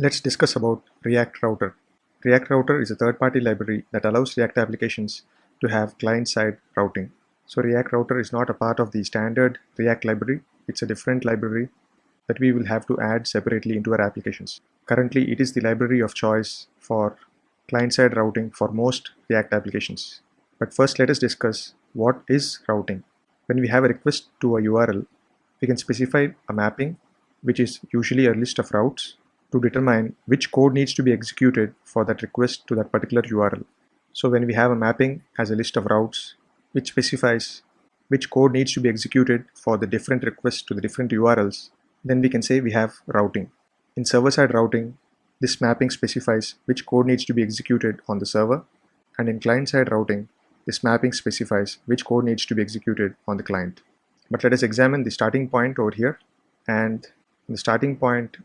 Let's discuss about React Router. React Router is a third-party library that allows React applications to have client-side routing. So React Router is not a part of the standard React library. It's a different library that we will have to add separately into our applications. Currently, it is the library of choice for client-side routing for most React applications. But first, let us discuss what is routing. When we have a request to a URL, we can specify a mapping, which is usually a list of routes, to determine which code needs to be executed for that request to that particular URL. So when we have a mapping as a list of routes, which specifies which code needs to be executed for the different requests to the different URLs, then we can say we have routing. In server-side routing, this mapping specifies which code needs to be executed on the server, and in client-side routing, this mapping specifies which code needs to be executed on the client. But let us examine the starting point over here, and the starting point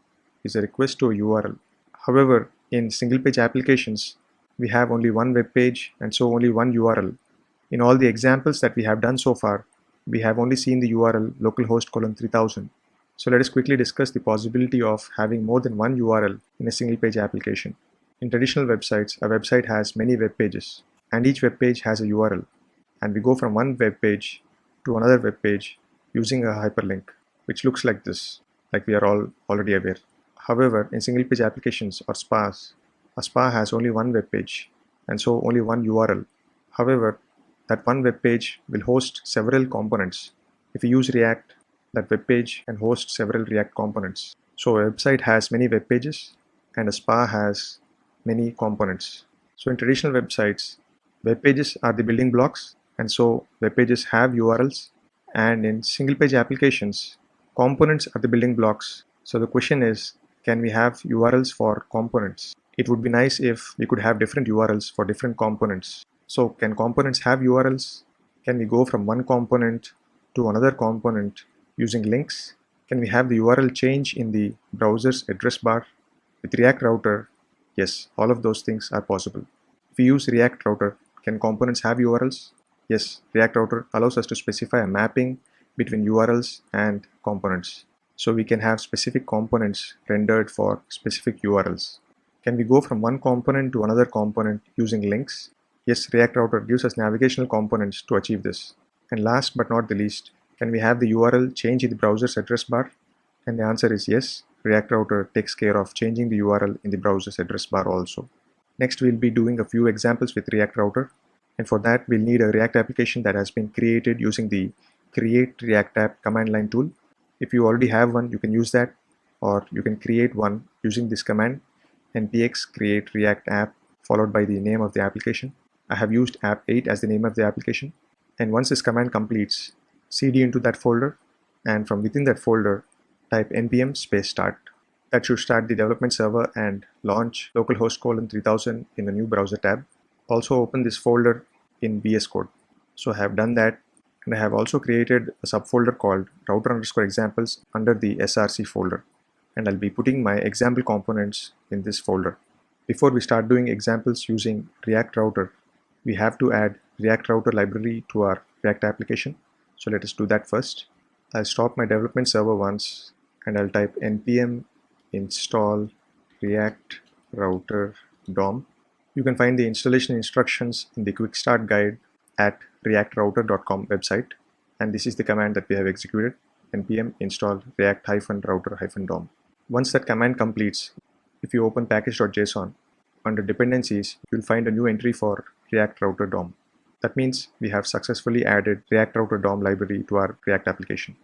is a request to a URL. However, in single-page applications, we have only one web page and so only one URL. In all the examples that we have done so far, we have only seen the URL localhost:3000. So let us quickly discuss the possibility of having more than one URL in a single-page application. In traditional websites, a website has many web pages, and each web page has a URL. And we go from one web page to another web page using a hyperlink, which looks like this, like we are all already aware. However, in single-page applications or SPAs, a SPA has only one web page and so only one URL. However, that one web page will host several components. If we use React, that web page can host several React components. So a website has many web pages and a SPA has many components. So in traditional websites, web pages are the building blocks, and so web pages have URLs. And in single-page applications, components are the building blocks. So the question is, can we have URLs for components? It would be nice if we could have different URLs for different components. So can components have URLs? Can we go from one component to another component using links? Can we have the URL change in the browser's address bar? With React Router, yes, all of those things are possible. If we use React Router, can components have URLs? Yes, React Router allows us to specify a mapping between URLs and components. So we can have specific components rendered for specific URLs. Can we go from one component to another component using links? Yes, React Router gives us navigational components to achieve this. And last but not the least, can we have the URL change in the browser's address bar? And the answer is yes, React Router takes care of changing the URL in the browser's address bar also. Next, we'll be doing a few examples with React Router. And for that, we'll need a React application that has been created using the Create React App command line tool. If you already have one, you can use that, or you can create one using this command, npx create react app followed by the name of the application. I have used app8 as the name of the application. And once this command completes, cd into that folder, and from within that folder, type npm space start. That should start the development server and launch localhost:3000 in the new browser tab. Also open this folder in VS Code. So I have done that, and I have also created a subfolder called router_examples under the src folder. And I'll be putting my example components in this folder. Before we start doing examples using React Router, we have to add React Router library to our React application. So let us do that first. I'll stop my development server once, and I'll type npm install react router DOM. You can find the installation instructions in the quick start guide at reactrouter.com website, and this is the command that we have executed, npm install react-router-dom. Once that command completes, if you open package.json, under dependencies, you'll find a new entry for React Router DOM. That means we have successfully added React Router DOM library to our React application.